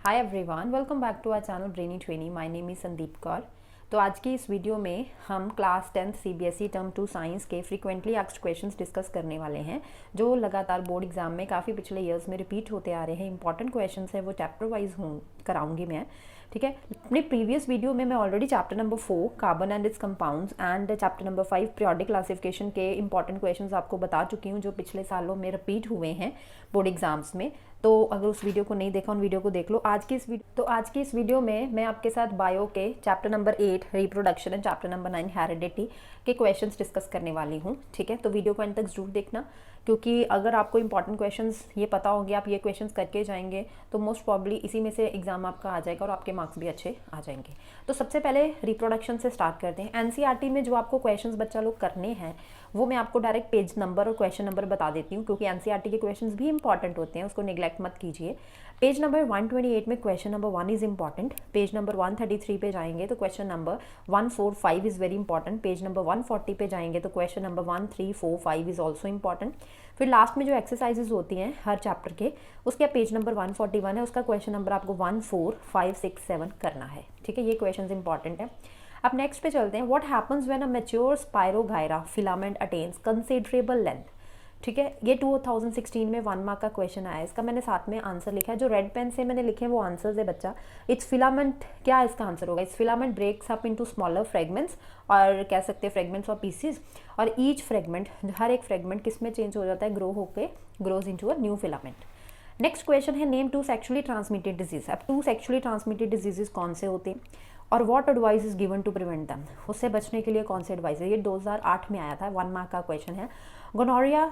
Hi everyone, welcome back to our channel brainy twenty. My name is Sandeep Kaur. तो आज की इस वीडियो में हम class 10th CBSE term 2 science के फ्रीक्वेंटली आस्क्ड क्वेश्चंस डिस्कस करने वाले हैं, जो लगातार बोर्ड एग्जाम में काफ़ी पिछले ईयर्स में रिपीट होते आ रहे हैं। इंपॉर्टेंट क्वेश्चंस है, वो चैप्टर वाइज कराऊंगी मैं। ठीक है, अपने प्रीवियस वीडियो में मैं already chapter number 4 carbon and it's compounds and chapter number 5 periodic classification के इंपॉर्टेंट क्वेश्चंस आपको बता चुकी हूँ, जो पिछले सालों में रिपीट हुए हैं बोर्ड एग्जाम्स में। तो अगर उस वीडियो को नहीं देखा, उन वीडियो को देख लो। आज की इस वीडियो में मैं आपके साथ बायो के chapter number 8 reproduction and chapter number 9 heredity के क्वेश्चंस डिस्कस करने वाली हूँ। ठीक है, तो वीडियो को एंड तक जरूर देखना, क्योंकि अगर आपको इंपॉर्टेंट क्वेश्चंस ये पता होंगे, आप ये क्वेश्चंस करके जाएंगे, तो मोस्ट प्रॉब्ली इसी में से एग्जाम आपका आ जाएगा और आपके मार्क्स भी अच्छे आ जाएंगे। तो सबसे पहले रिप्रोडक्शन से स्टार्ट करते हैं। एनसीईआरटी में जो आपको क्वेश्चंस बच्चा लोग करने हैं, वो मैं आपको डायरेक्ट पेज नंबर और क्वेश्चन नंबर बता देती हूँ, क्योंकि एनसीईआरटी के क्वेश्चंस भी इंपॉर्टेंट होते हैं, उसको निगलेक्ट मत कीजिए। पेज नंबर 128 में question number 1 is important. Page number 133 पे जाएंगे तो question number 145 is very important. Page number 140 पे जाएंगे तो question number 1345 is also important. फिर लास्ट में जो एक्सरसाइजेज होती हैं हर चैप्टर के, उसके पेज नंबर 141 है, उसका क्वेश्चन नंबर आपको 1, 4, 5, 6, 7 करना है। ठीक है, ये क्वेश्चन इंपॉर्टेंट है। अब नेक्स्ट पे चलते हैं। What happens when a mature spirogyra filament attains considerable length. ठीक है, ये 2016 में 1 मार्क का क्वेश्चन आया है। इसका मैंने साथ में आंसर लिखा है, जो रेड पेन से मैंने लिखे हैं वो आंसर्स है बच्चा। इट्स फिलामेंट, क्या इसका आंसर होगा? It's filament breaks up into smaller fragments, और कह सकते हैं फ्रेगमेंट्स और पीसीज, और ईच फ्रेगमेंट, हर एक फ्रेगमेंट किस में चेंज हो जाता है? ग्रो होके grows into a new filament. Next question है, नेम 2 सेक्सुअली ट्रांसमिटेड डिजीज। अब 2 सेक्सुअली ट्रांसमिटेड डिजीजेज कौन से होते हैं और what advice is given to prevent them? उससे बचने के लिए कौन से एडवाइस है? ये 2008 में आया था, 1 मार्क का क्वेश्चन है। गोनोरिया,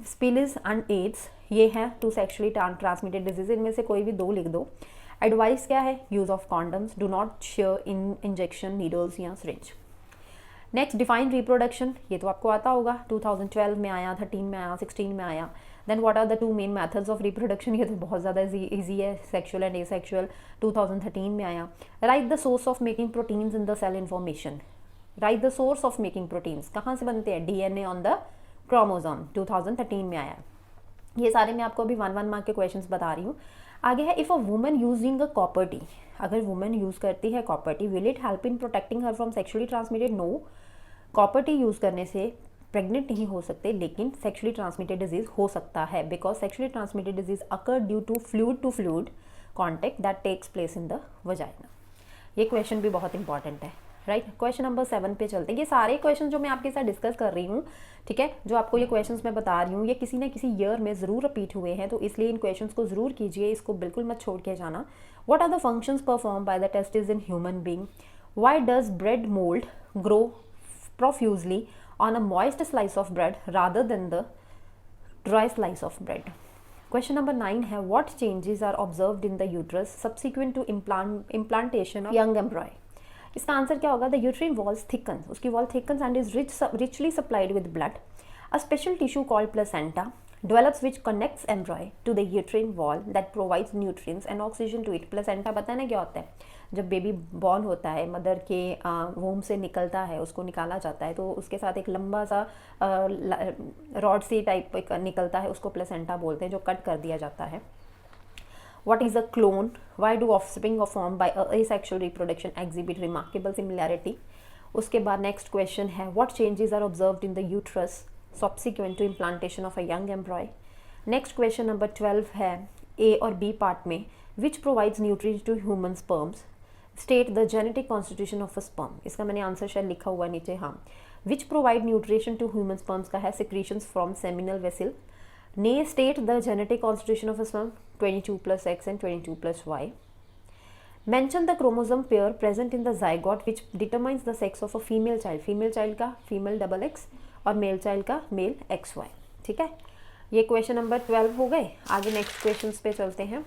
स्पिलिस एंड एड्स, ये है 2 सेक्सुअली ट्रांसमिटेड डिजीज। इनमें से कोई भी 2 लिख दो। एडवाइस क्या है? Use of condoms, do not share in injection needles या सिरिंज। नेक्स्ट, डिफाइन रिप्रोडक्शन, ये तो आपको आता होगा, 2012 में आया, 13 में आया, 16 में आया। Then what are the 2 main methods of reproduction, ये तो बहुत ज़्यादा ईजी है, सेक्सुअल एंड एसेक्सुअल, 2013 में आया। Right the source of making proteins in the cell information. Right the source of making proteins, कहाँ से बनते हैं? डीएनए ऑन द क्रोमोसोम, 2013 में आया। ये सारे मैं आपको अभी 1 मार्क के क्वेश्चंस बता रही हूँ। आगे है, if a woman using a copper T, अगर वुमन यूज़ करती है copper T, will it help in protecting her from sexually transmitted? No, copper T use करने से प्रेग्नेंट नहीं हो सकते, लेकिन सेक्सुअली ट्रांसमिटेड डिजीज हो सकता है, because sexually transmitted disease occur due to fluid contact that takes place in the vagina. ये क्वेश्चन भी बहुत इंपॉर्टेंट है, राइट। क्वेश्चन नंबर 7 पे चलते हैं। ये सारे क्वेश्चन जो मैं आपके साथ डिस्कस कर रही हूँ, ठीक है, जो आपको ये क्वेश्चंस मैं बता रही हूँ, ये किसी न किसी ईयर में ज़रूर रिपीट हुए हैं, तो इसलिए इन क्वेश्चंस को ज़रूर कीजिए, इसको बिल्कुल मत छोड़ के जाना। What are the functions perform by the testis in human being? Why does bread mould grow profusely on a moist slice of bread rather than the dry slice of bread? Question number 9 है, what changes are observed in the uterus subsequent to implantation of young embryo? इसका answer क्या होगा? The uterine walls thicken, उसकी wall thickens and is richly supplied with blood. A special tissue called placenta develops which connects embryo to the uterine wall that provides nutrients and oxygen to it. Placenta पता है ना क्या होता है? जब baby born होता है, mother के वोम से निकलता है, उसको निकाला जाता है, तो उसके साथ एक लंबा सा रॉड सी टाइप निकलता है, उसको प्लेसेंटा बोलते हैं, जो कट कर दिया जाता है। What is a clone? Why do offspring formed by asexual reproduction exhibit remarkable similarity? उसके बाद नेक्स्ट क्वेश्चन है, what changes are observed in the uterus subsequent to implantation of a young embryo? Next question number 12 है, ए और B part में, which provides nutrients to human sperms? State the genetic constitution of a sperm. इसका मैंने answer शायद लिखा हुआ नीचे, हाँ। Which provide nutrition to human sperms का है secretions from seminal vessel. Nay, state the genetic constitution of a sperm, 22 plus X and 22 plus Y. Mention the chromosome pair present in the zygote which determines the sex of a female child. Female child का female double X और male child का male XY। ठीक है, ये question number 12 हो गए। आगे next question पे चलते हैं।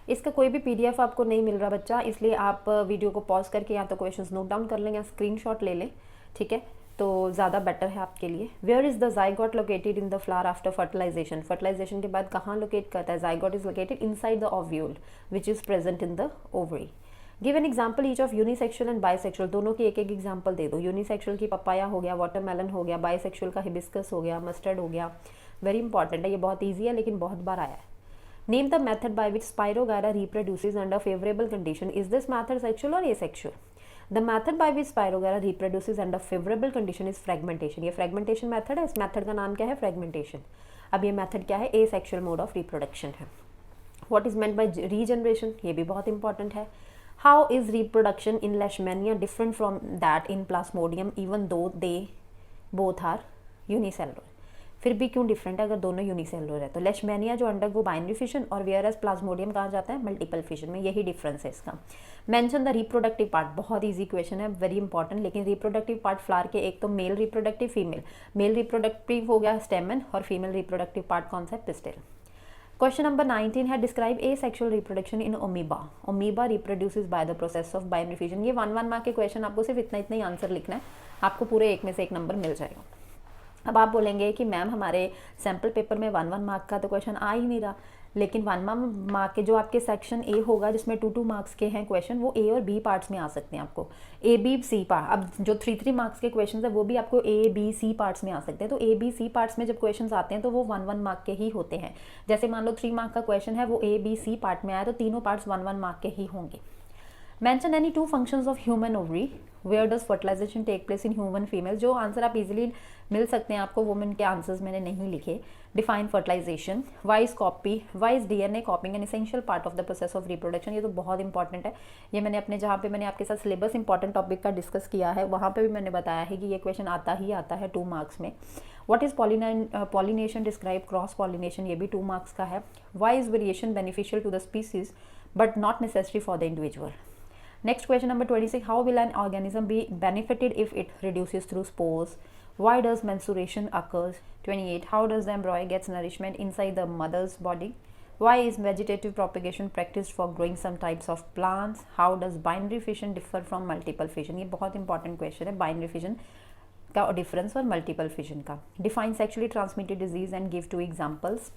इसका कोई भी पीडीएफ आपको नहीं मिल रहा बच्चा, इसलिए आप वीडियो को पॉज करके या तो क्वेश्चंस नोट डाउन कर लें या स्क्रीनशॉट ले लें, ठीक है, तो ज़्यादा बेटर है आपके लिए। Where is the zygote located in the flower after fertilization? Fertilization के बाद कहाँ लोकेट करता है? Zygote is located inside the ovule which is present in the ovary. Give an example each of unisexual and bisexual. दोनों की एक एक example दे दो। यूनिसेक्सुअल की पपाया हो गया, वाटरमेलन हो गया, बाइसेक्सुअल का हिबिस्कस हो गया, मस्टर्ड हो गया। वेरी इंपॉर्टेंट है, ये बहुत ईजी है लेकिन बहुत बार आया है। Name the method by which spirogyra reproduces under favourable condition. Is this method sexual और asexual? The method by which spirogyra reproduces under favourable condition is fragmentation. ये फ्रेगमेंटेशन मेथड है. इस मेथड का नाम क्या है? फ्रेगमेंटेशन. अब ये मेथड क्या है? एसेक्सुअल मोड ऑफ रिप्रोडक्शन है. What is meant by regeneration? ये भी बहुत इंपॉर्टेंट है. How is reproduction in leishmania different from that in plasmodium even though they both are unicellular. फिर भी क्यों डिफरेंट है अगर दोनों यूनिसेलुलर है? तो लेशमैनिया जो अंडरगो बाइनरी फिशन और वेयरएज प्लाज्मोडियम कहा जाता है मल्टीपल फिशन में. यही डिफरेंस है इसका. Mention the reproductive part. बहुत इजी क्वेश्चन है, वेरी इंपॉर्टेंट. लेकिन रिप्रोडक्टिव पार्ट फ्लावर के एक तो male reproductive, female. Male reproductive हो गया स्टेमन और फीमेल रिप्रोडक्टिव पार्ट कौन सा है? पिस्टिल. क्वेश्चन नंबर 19 है describe asexual reproduction in amoeba. Amoeba reproduces by the process of binary fission. ये 1 मार्क के क्वेश्चन, आपको सिर्फ इतना ही आंसर लिखना है, आपको पूरे एक में से एक नंबर मिल जाएगा. अब आप बोलेंगे कि मैम हमारे सैम्पल पेपर में 1 मार्क का तो क्वेश्चन आ ही नहीं रहा. लेकिन 1 मार्क के जो आपके सेक्शन ए होगा जिसमें 2 मार्क्स के हैं क्वेश्चन, वो ए और बी पार्ट्स में आ सकते हैं आपको. A B C part. अब जो 3 मार्क्स के क्वेश्चन है वो भी आपको ए बी सी पार्ट्स में आ सकते हैं. तो ए बी सी पार्ट्स में जब क्वेश्चन आते हैं तो वो 1 मार्क के ही होते हैं. जैसे मान लो 3 मार्क का क्वेश्चन है, वो ए बी सी पार्ट में आया तो तीनों पार्ट्स 1 मार्क के ही होंगे. Mention any 2 functions of human ovary. Where does fertilization take place in human female? जो आंसर आप इजीली मिल सकते हैं आपको, वुमेन के आंसर्स मैंने नहीं लिखे. Define fertilization. Why is copy? Why is DNA copying an essential part of the process of reproduction? ये तो बहुत इंपॉर्टेंट है. ये मैंने अपने जहाँ पे मैंने आपके साथ सिलेबस इंपॉर्टेंट टॉपिक का डिस्कस किया है वहाँ पे भी मैंने बताया है कि ये क्वेश्चन आता है 2 मार्क्स में. What is pollination? Describe cross pollination. ये भी 2 मार्क्स का है. Why is variation beneficial to the species but not necessary for the individual? Next question number 26. How will an organism be benefited if it reduces through spores? Why does menstruation occurs? 28. How does the embryo gets nourishment inside the mother's body? Why is vegetative propagation practiced for growing some types of plants? How does binary fission differ from multiple fission? ये बहुत important question है, binary fission का difference और multiple fission का. Define sexually transmitted disease and give 2 examples.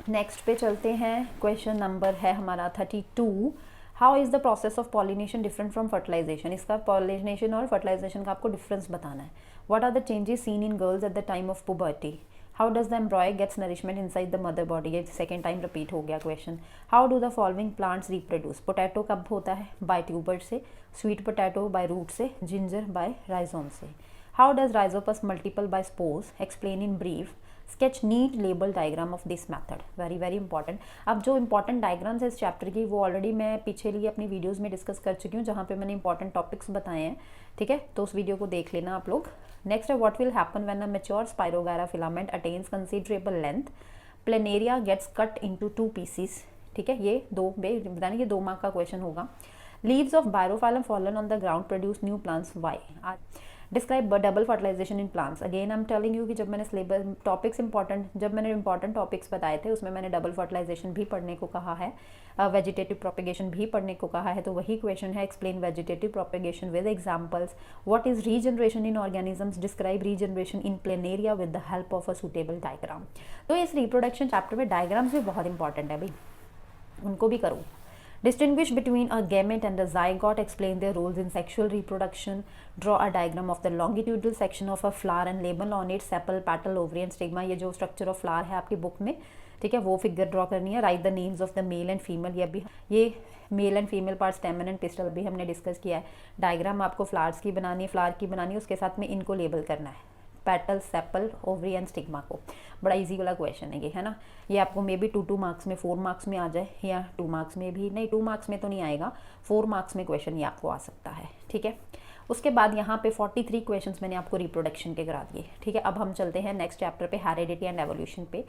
Next पे चलते हैं. Question number है हमारा 32. How is the process of pollination different from fertilization? इसका पॉलिनेशन और फर्टिलाइजेशन का आपको डिफरेंस बताना है. What are the changes seen in girls at the time of puberty? How does the embryo gets nourishment inside the mother body? ये second time repeat हो गया question. How do the following plants reproduce? Potato कब होता है? By tuber से. Sweet potato by root से. Ginger by rhizome से. How does rhizopus multiple by spores? Explain in brief. Sketch neat label diagram of this method. Very very important. अब जो important diagrams है इस चैप्टर की वो already मैं पीछे लिए अपनी वीडियोस में डिस्कस कर चुकी हूँ जहाँ पे मैंने इंपॉर्टेंट टॉपिक्स बताए हैं. ठीक है, तो उस वीडियो को देख लेना आप लोग. नेक्स्ट है what will happen when a mature spirogyra filament attains considerable length? Planaria gets cut into 2 pieces. ठीक है, ये 2 बताना, ये 2 मार्क का क्वेश्चन होगा. Leaves of bryophyllum fallen on the ground produce new plants. Why? Describe double fertilization in plants. Again I am telling you कि जब मैंने सिलेबस टॉपिक्स इंपॉर्टेंट टॉपिक्स बताए थे उसमें मैंने डबल फर्टिलाइजेशन भी पढ़ने को कहा है, वेजिटेटिव प्रोपेगेशन भी पढ़ने को कहा है. तो वही क्वेश्चन है. Explain vegetative propagation with examples. What is regeneration in organisms? Describe regeneration in planaria with the help of a suitable diagram. तो इस रिप्रोडक्शन चैप्टर में डायग्राम्स भी बहुत इंपॉर्टेंट है भाई, उनको भी करो. Distinguish between a gamete and a zygote. Explain their roles in sexual reproduction. Draw a diagram of the longitudinal section of a flower and label on it sepal, petal, ovary and stigma. ये जो structure of flower है आपकी book में, ठीक है, वो figure draw करनी है. Write the names of the male and female. ये male and female part stamen and pistil भी हमने डिस्कस किया है. डायग्राम आपको फ्लावर्स की बनानी है, फ्लावर की बनानी है, उसके साथ में इनको लेबल करना है, petal, sepal, ovary and stigma को. बड़ा इजी वाला क्वेश्चन है ये, है ना. ये आपको मे बी 2 मार्क्स में, 4 मार्क्स में आ जाए या 2 मार्क्स में भी नहीं, 2 मार्क्स में तो नहीं आएगा, 4 मार्क्स में क्वेश्चन ये आपको आ सकता है. ठीक है, उसके बाद यहाँ पे 43 क्वेश्चंस मैंने आपको रिप्रोडक्शन के करा दिए. ठीक है, अब हम चलते हैं नेक्स्ट चैप्टर पे, हेरिडिटी एंड एवोल्यूशन पे.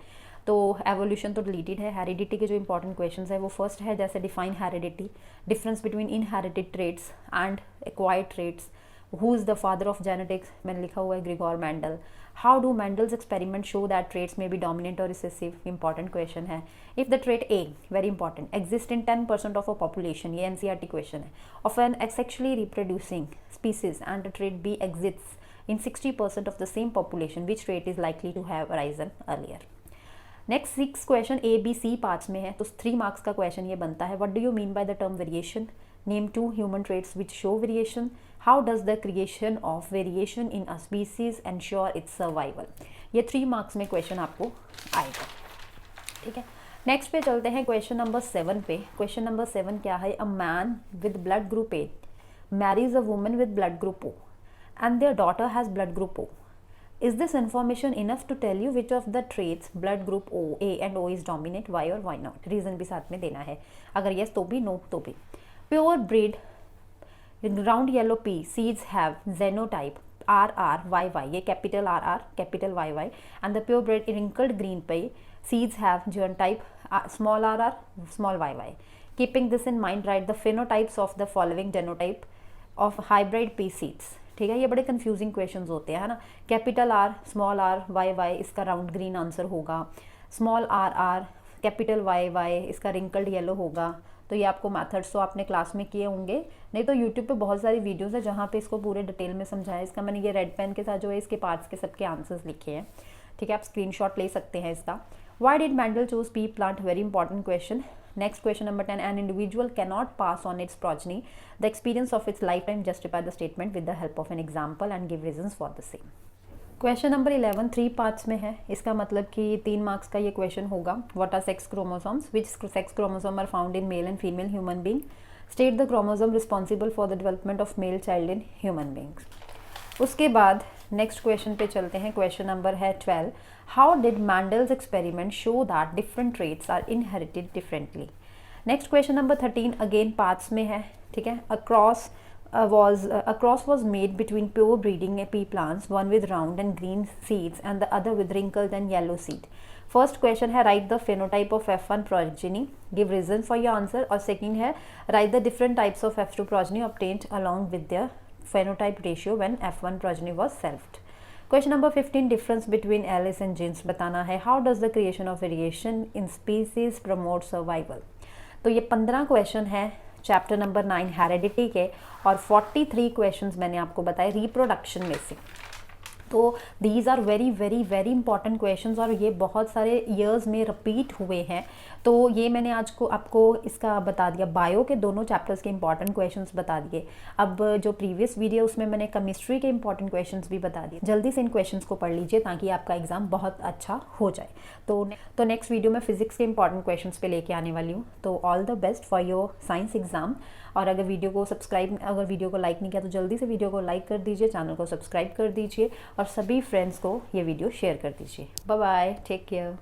तो एवोल्यूशन तो डिलीटेड है. हेरिडिटी के जो इंपॉर्टेंट क्वेश्चंस है वो फर्स्ट है जैसे define heredity, difference between inherited traits and acquired traits. Who is the father of genetics? मैंने लिखा हुआ है Grigor Mendel. How do Mendel's experiment show that traits may be dominant or recessive? Important question है. If the trait A, very important, exists in 10% of a population, ये NCERT question है, of an asexually reproducing species and the trait B exists in 60% of the same population, which trait is likely to have arisen earlier? Next 6 question A, B, C parts में है, तो 3 marks का question ये बनता है. What do you mean by the term variation? Name 2 human traits which show variation. How does the creation of variation in a species ensure it's survival? ये 3 marks में question आपको आएगा. ठीक है, नेक्स्ट पे चलते हैं क्वेश्चन नंबर 7 पे। क्वेश्चन नंबर 7 क्या है? A man with blood group A marries a woman with blood group O and their daughter has blood group O. Is this information enough to tell you which of the traits blood group O A and O is dominate, why or why not? Reason भी साथ में देना है, अगर yes तो भी, no तो भी। Pure breed round yellow P seeds have genotype RRYY, ये capital RR capital YY, and the pure breed wrinkled green पे seeds have genotype small rr small yy. Keeping this in mind, write the phenotypes of the following genotype of hybrid pea seeds. ठीक है, ये बड़े confusing questions होते हैं, है ना। Capital R small R YY इसका राउंड ग्रीन आंसर होगा, स्मॉल RR कैपिटल YY इसका रिंकल्ड येलो होगा। तो ये आपको मैथड्स तो आपने क्लास में किए होंगे, नहीं तो यूट्यूब पे बहुत सारी वीडियोस है जहाँ पे इसको पूरे डिटेल में समझाया। इसका मैंने ये रेड पेन के साथ जो है इसके पार्ट्स के सबके आंसर्स लिखे हैं, ठीक है, आप स्क्रीनशॉट ले सकते हैं इसका। Why did Mendel choose pea plant? Very important question. Next question number 10. An individual cannot pass on its progeny the experience of its lifetime. Justify the statement with the help of an example and give reasons for the same. Question number 11 3 parts में है, इसका मतलब कि 3 marks का ये question होगा। What are sex chromosomes? Which sex chromosome are found in male and female human being? State the chromosome responsible for the development of male child in human beings. उसके बाद नेक्स्ट क्वेश्चन पे चलते हैं। Question number है 12। How did Mendel's experiment show that different traits are inherited differently? Next question number 13 again parts में है, ठीक है। A cross was made between pure breeding pea plants, one with round and green seeds and the other with wrinkled and yellow seed. First question है write the phenotype of F1 progeny, give reason for your answer, और second है write the different types of F2 progeny obtained along with their phenotype ratio when F1 progeny was selved. Question number 15 difference between alleles and genes बताना है। How does the creation of variation in species promote survival? तो ये 15 question है chapter number 9 heredity के, और 43 questions मैंने आपको बताए रिप्रोडक्शन में से। तो these are very very very important questions, और ये बहुत सारे ईयर्स में रिपीट हुए हैं। तो ये मैंने आज को आपको इसका बता दिया, बायो के दोनों चैप्टर्स के इंपॉर्टेंट क्वेश्चंस बता दिए। अब जो प्रीवियस वीडियो उसमें मैंने केमिस्ट्री के इंपॉर्टेंट क्वेश्चंस भी बता दिए। जल्दी से इन क्वेश्चंस को पढ़ लीजिए ताकि आपका एग्जाम बहुत अच्छा हो जाए। तो नेक्स्ट वीडियो में फिजिक्स के इंपॉर्टेंट क्वेश्चंस पे लेके आने वाली हूँ। तो all the best for your science exam. और अगर वीडियो को लाइक नहीं किया तो जल्दी से वीडियो को लाइक कर दीजिए, चैनल को सब्सक्राइब कर दीजिए और सभी फ्रेंड्स को ये वीडियो शेयर कर दीजिए। Bye bye, take care.